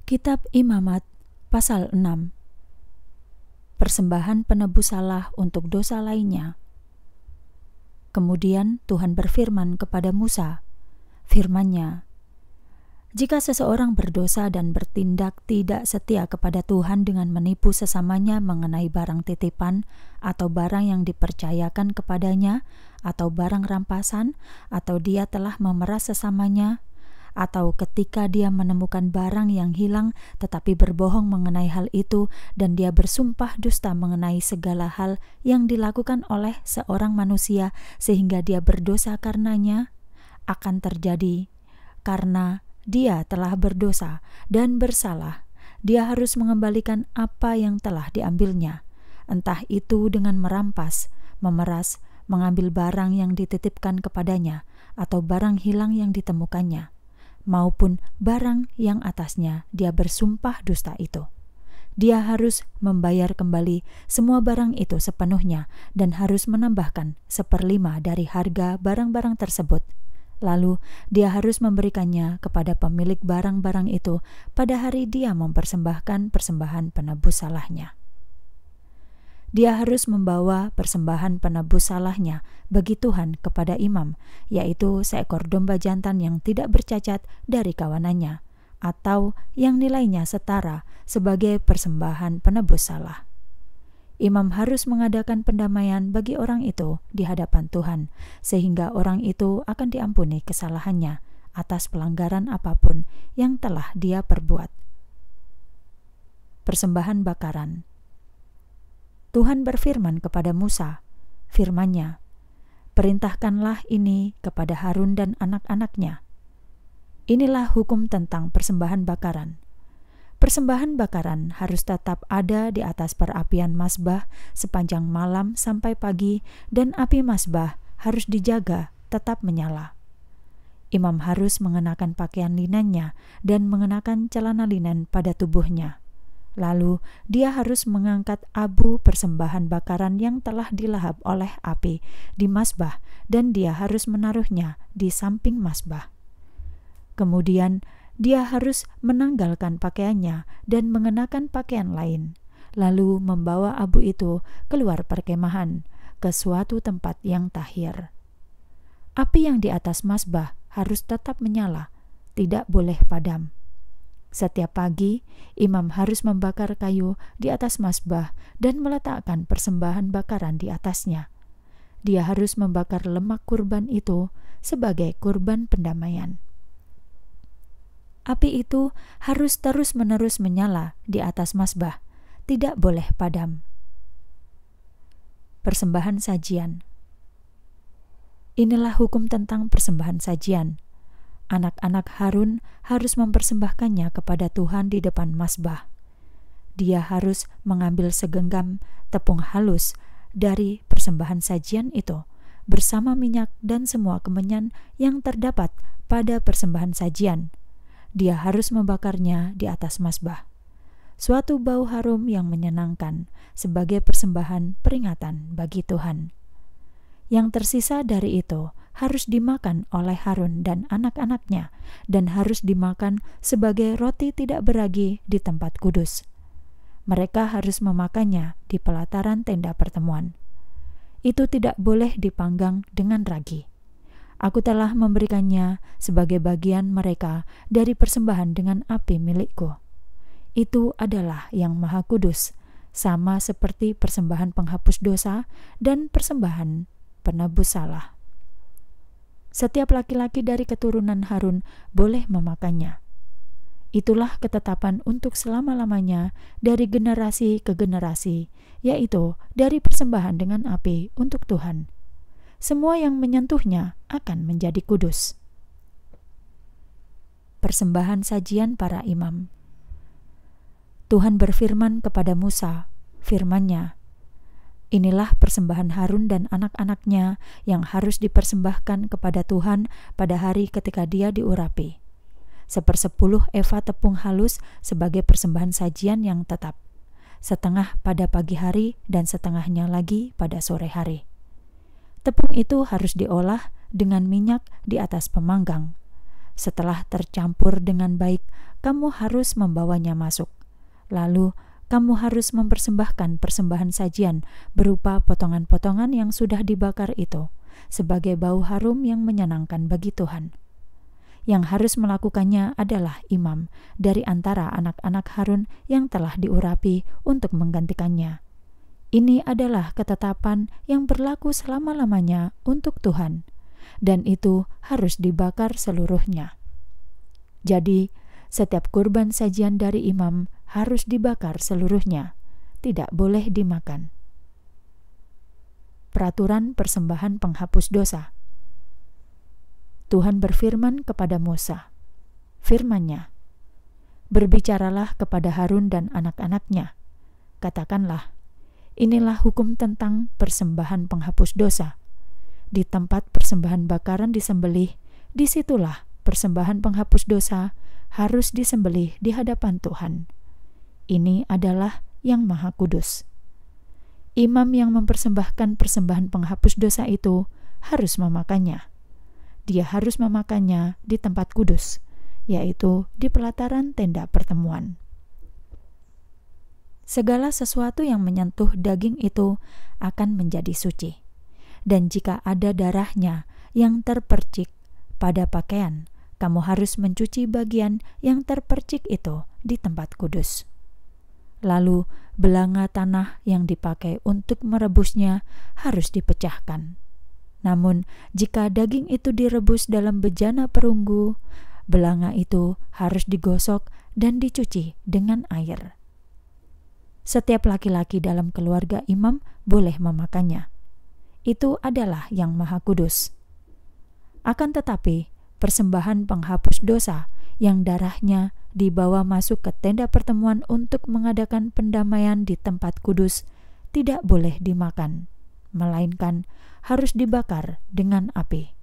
Kitab Imamat pasal 6. Persembahan penebus salah untuk dosa lainnya. Kemudian Tuhan berfirman kepada Musa, firman-Nya, "Jika seseorang berdosa dan bertindak tidak setia kepada Tuhan dengan menipu sesamanya mengenai barang titipan atau barang yang dipercayakan kepadanya, atau barang rampasan, atau dia telah memeras sesamanya, atau ketika dia menemukan barang yang hilang tetapi berbohong mengenai hal itu, dan dia bersumpah dusta mengenai segala hal yang dilakukan oleh seorang manusia sehingga dia berdosa karenanya, akan terjadi karena dia telah berdosa dan bersalah, dia harus mengembalikan apa yang telah diambilnya, entah itu dengan merampas, memeras, mengambil barang yang dititipkan kepadanya, atau barang hilang yang ditemukannya, maupun barang yang atasnya dia bersumpah dusta itu. Dia harus membayar kembali semua barang itu sepenuhnya dan harus menambahkan 1/5 dari harga barang-barang tersebut. Lalu dia harus memberikannya kepada pemilik barang-barang itu pada hari dia mempersembahkan persembahan penebus salahnya. Dia harus membawa persembahan penebus salahnya bagi Tuhan kepada imam, yaitu seekor domba jantan yang tidak bercacat dari kawanannya, atau yang nilainya setara sebagai persembahan penebus salah. Imam harus mengadakan pendamaian bagi orang itu di hadapan Tuhan, sehingga orang itu akan diampuni kesalahannya atas pelanggaran apapun yang telah dia perbuat. Persembahan bakaran. Tuhan berfirman kepada Musa, firman-Nya, "Perintahkanlah ini kepada Harun dan anak-anaknya. Inilah hukum tentang persembahan bakaran. Persembahan bakaran harus tetap ada di atas perapian mazbah sepanjang malam sampai pagi, dan api mazbah harus dijaga tetap menyala. Imam harus mengenakan pakaian linennya dan mengenakan celana linen pada tubuhnya. Lalu dia harus mengangkat abu persembahan bakaran yang telah dilahap oleh api di mazbah, dan dia harus menaruhnya di samping mazbah. Kemudian dia harus menanggalkan pakaiannya dan mengenakan pakaian lain, lalu membawa abu itu keluar perkemahan ke suatu tempat yang tahir. Api yang di atas mazbah harus tetap menyala, tidak boleh padam. Setiap pagi, imam harus membakar kayu di atas mazbah dan meletakkan persembahan bakaran di atasnya. Dia harus membakar lemak kurban itu sebagai kurban pendamaian. Api itu harus terus-menerus menyala di atas mazbah, tidak boleh padam. Persembahan sajian. Inilah hukum tentang persembahan sajian. Anak-anak Harun harus mempersembahkannya kepada Tuhan di depan mazbah. Dia harus mengambil segenggam tepung halus dari persembahan sajian itu, bersama minyak dan semua kemenyan yang terdapat pada persembahan sajian. Dia harus membakarnya di atas mazbah. Suatu bau harum yang menyenangkan sebagai persembahan peringatan bagi Tuhan. Yang tersisa dari itu harus dimakan oleh Harun dan anak-anaknya, dan harus dimakan sebagai roti tidak beragi di tempat kudus. Mereka harus memakannya di pelataran tenda pertemuan. Itu tidak boleh dipanggang dengan ragi. Aku telah memberikannya sebagai bagian mereka dari persembahan dengan api milikku. Itu adalah yang maha kudus, sama seperti persembahan penghapus dosa dan persembahan penebus salah. Setiap laki-laki dari keturunan Harun boleh memakannya. Itulah ketetapan untuk selama-lamanya dari generasi ke generasi, yaitu dari persembahan dengan api untuk Tuhan. Semua yang menyentuhnya akan menjadi kudus. Persembahan sajian para imam. Tuhan berfirman kepada Musa, firman-Nya, "Inilah persembahan Harun dan anak-anaknya yang harus dipersembahkan kepada Tuhan pada hari ketika dia diurapi. 1/10 eva tepung halus sebagai persembahan sajian yang tetap, setengah pada pagi hari dan setengahnya lagi pada sore hari. Tepung itu harus diolah dengan minyak di atas pemanggang. Setelah tercampur dengan baik, kamu harus membawanya masuk. Lalu, kamu harus mempersembahkan persembahan sajian berupa potongan-potongan yang sudah dibakar itu, sebagai bau harum yang menyenangkan bagi Tuhan. Yang harus melakukannya adalah imam dari antara anak-anak Harun yang telah diurapi untuk menggantikannya. Ini adalah ketetapan yang berlaku selama-lamanya untuk Tuhan, dan itu harus dibakar seluruhnya. Jadi, setiap kurban sajian dari imam harus dibakar seluruhnya, tidak boleh dimakan. Peraturan persembahan penghapus dosa. Tuhan berfirman kepada Musa, firman-Nya, "Berbicaralah kepada Harun dan anak-anaknya, katakanlah, inilah hukum tentang persembahan penghapus dosa. Di tempat persembahan bakaran disembelih, disitulah persembahan penghapus dosa harus disembelih di hadapan Tuhan. Ini adalah yang Maha Kudus. Imam yang mempersembahkan persembahan penghapus dosa itu harus memakannya. Dia harus memakannya di tempat kudus, yaitu di pelataran tenda pertemuan. Segala sesuatu yang menyentuh daging itu akan menjadi suci. Dan jika ada darahnya yang terpercik pada pakaian, kamu harus mencuci bagian yang terpercik itu di tempat kudus. Lalu belanga tanah yang dipakai untuk merebusnya harus dipecahkan. Namun, jika daging itu direbus dalam bejana perunggu, belanga itu harus digosok dan dicuci dengan air. Setiap laki-laki dalam keluarga imam boleh memakannya. Itu adalah yang Maha Kudus. Akan tetapi, persembahan penghapus dosa yang darahnya dibawa masuk ke tenda pertemuan untuk mengadakan pendamaian di tempat kudus tidak boleh dimakan, melainkan harus dibakar dengan api.